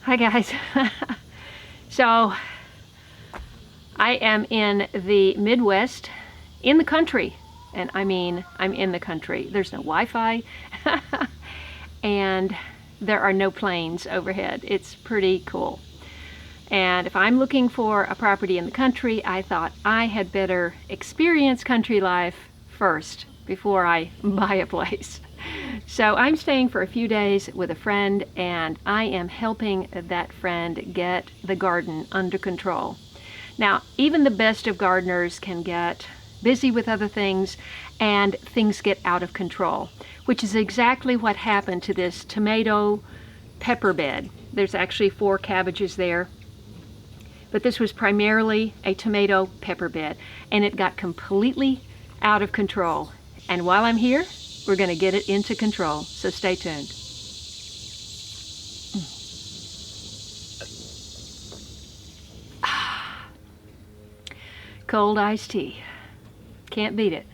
Hi guys. So I am in the Midwest, in the country, and I mean I'm in the country. There's no Wi-Fi and there are no planes overhead. It's pretty cool. And if I'm looking for a property in the country, I thought I had better experience country life first before I buy a place. So I'm staying for a few days with a friend, and I am helping that friend get the garden under control. Now, even the best of gardeners can get busy with other things, and things get out of control, which is exactly what happened to this tomato pepper bed. There's actually 4 cabbages there, but this was primarily a tomato pepper bed, and it got completely out of control. And while I'm here, we're going to get it into control, so stay tuned. Cold iced tea. Can't beat it.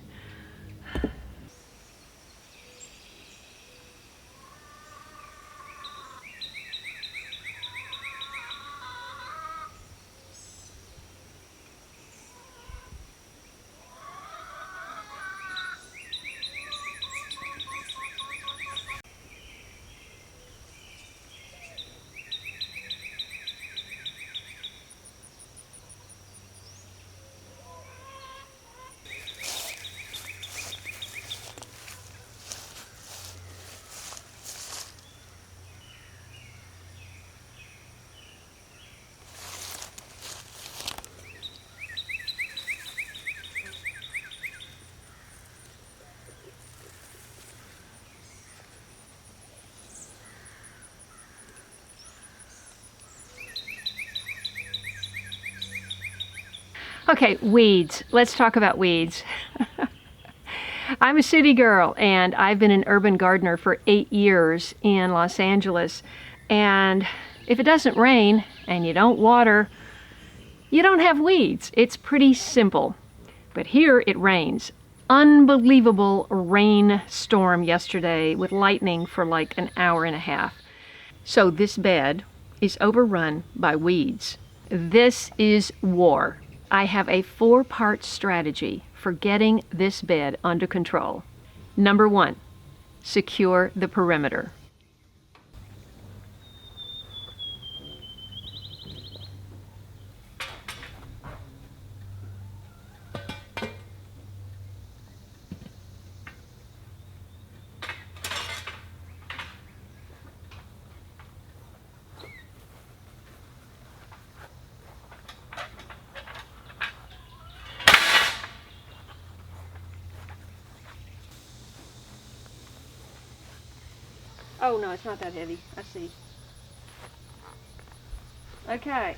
Okay, weeds. Let's talk about weeds. I'm a city girl, and I've been an urban gardener for 8 years in Los Angeles. And if it doesn't rain and you don't water, you don't have weeds. It's pretty simple. But here it rains. Unbelievable rainstorm yesterday with lightning for like an hour and a half. So this bed is overrun by weeds. This is war. I have a 4-part strategy for getting this bed under control. Number 1, secure the perimeter. Oh no, it's not that heavy. I see. Okay.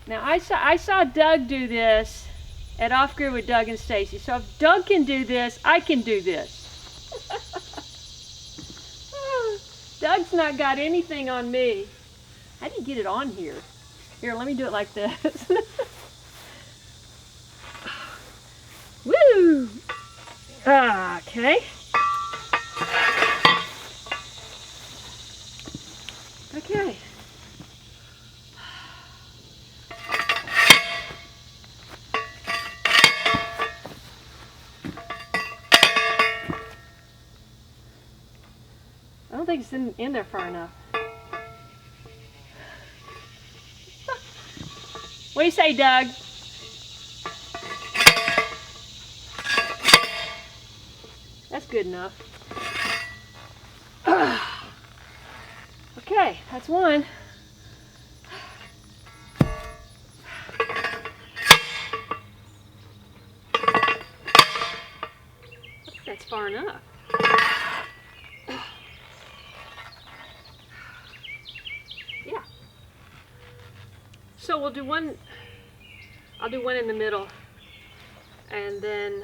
Now I saw Doug do this at Off Grid with Doug and Stacy. So if Doug can do this, I can do this. Doug's not got anything on me. How do you get it on here? Here, let me do it like this. Woo! Okay. Okay. I don't think it's in there far enough. What do you say, Doug? That's good enough. Okay, that's one. That's far enough. Yeah. So we'll do one, I'll do one in the middle, and then,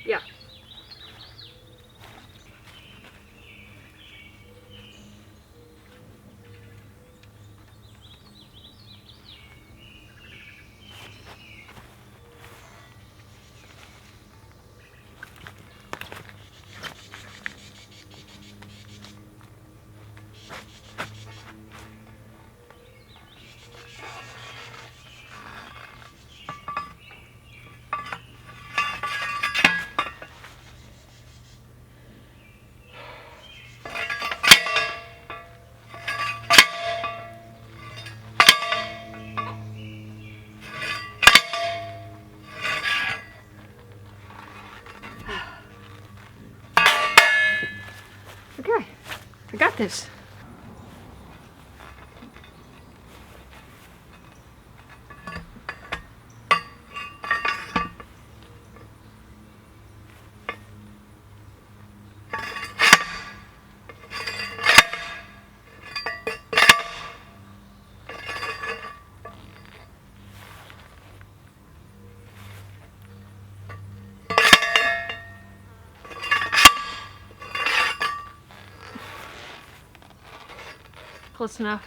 yeah. got this. Close enough.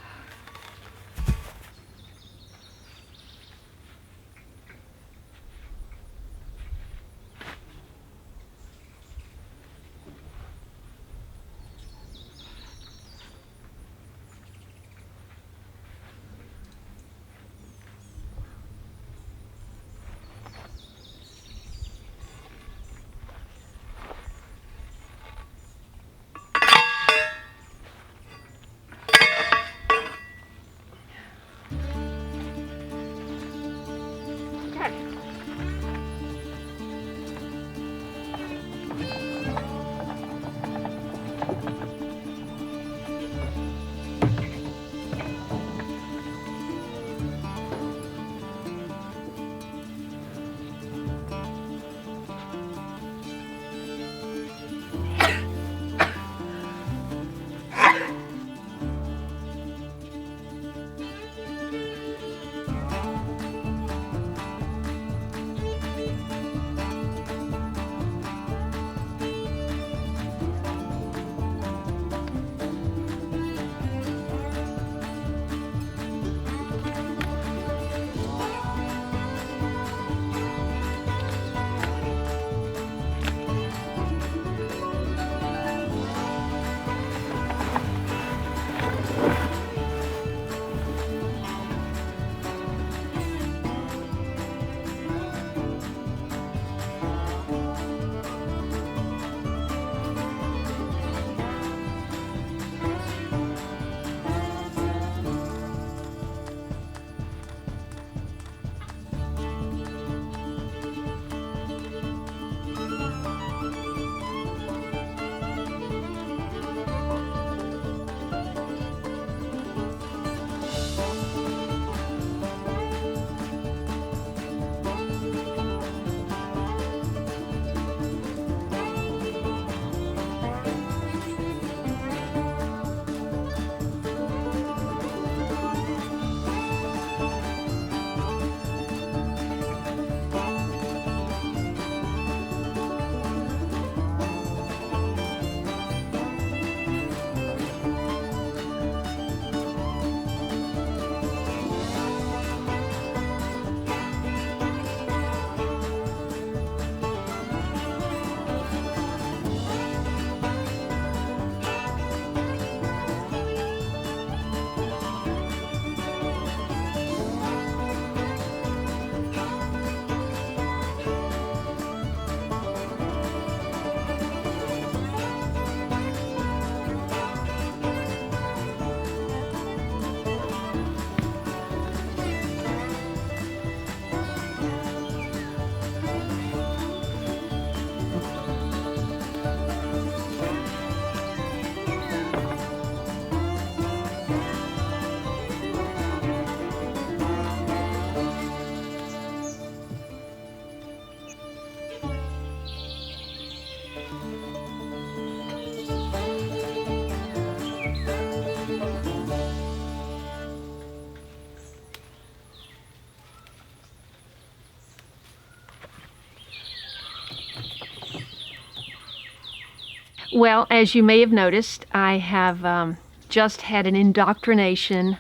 Well, as you may have noticed, I have just had an indoctrination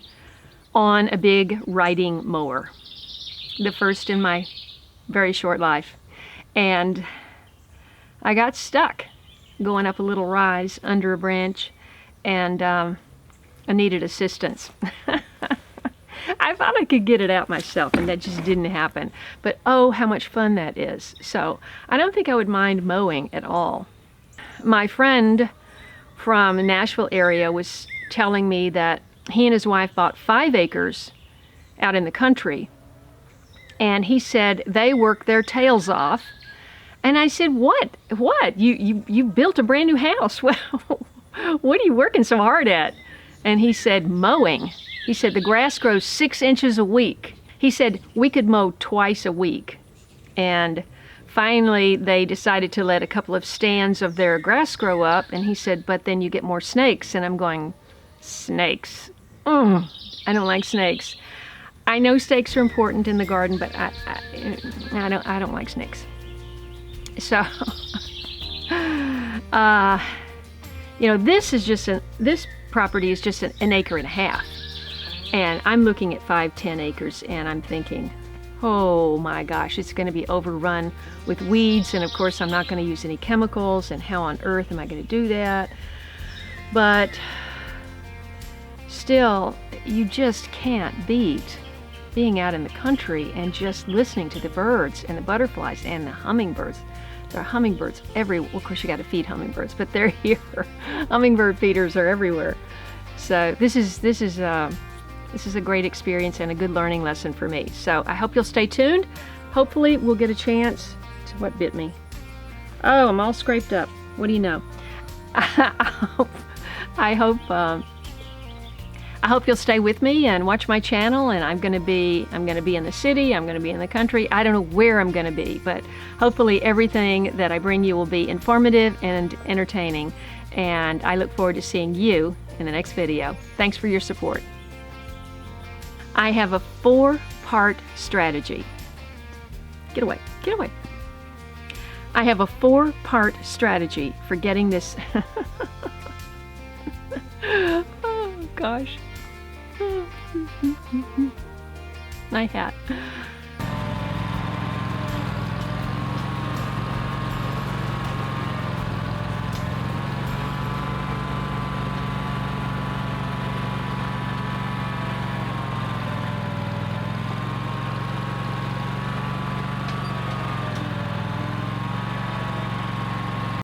on a big riding mower, the first in my very short life. And I got stuck going up a little rise under a branch, and I needed assistance. I thought I could get it out myself, and that just didn't happen. But oh, how much fun that is. So I don't think I would mind mowing at all. My friend from the Nashville area was telling me that he and his wife bought 5 acres out in the country, and he said they work their tails off. And I said, what? You built a brand new house. Well, what are you working so hard at? And he said, mowing. He said, the grass grows 6 inches a week. He said, we could mow twice a week. And finally, they decided to let a couple of stands of their grass grow up. And he said, but then you get more snakes. And I'm going, snakes? I don't like snakes. I know snakes are important in the garden, but I don't like snakes. So, this property is just an acre and a half. And I'm looking at 5-10 acres, and I'm thinking, oh my gosh, it's going to be overrun with weeds, and of course I'm not going to use any chemicals, and how on earth am I going to do that? But still, you just can't beat being out in the country and just listening to the birds and the butterflies and the hummingbirds. There are hummingbirds everywhere. Well, of course you got to feed hummingbirds, but they're here. Hummingbird feeders are everywhere. So this is a great experience and a good learning lesson for me. So I hope you'll stay tuned. Hopefully we'll get a chance to... What bit me? Oh, I'm all scraped up. What do you know? I hope you'll stay with me and watch my channel. And I'm going to be in the city. I'm going to be in the country. I don't know where I'm going to be, but hopefully everything that I bring you will be informative and entertaining. And I look forward to seeing you in the next video. Thanks for your support. I have a 4-part strategy. Get away, get away. I have a 4-part strategy for getting this. Oh gosh. My hat.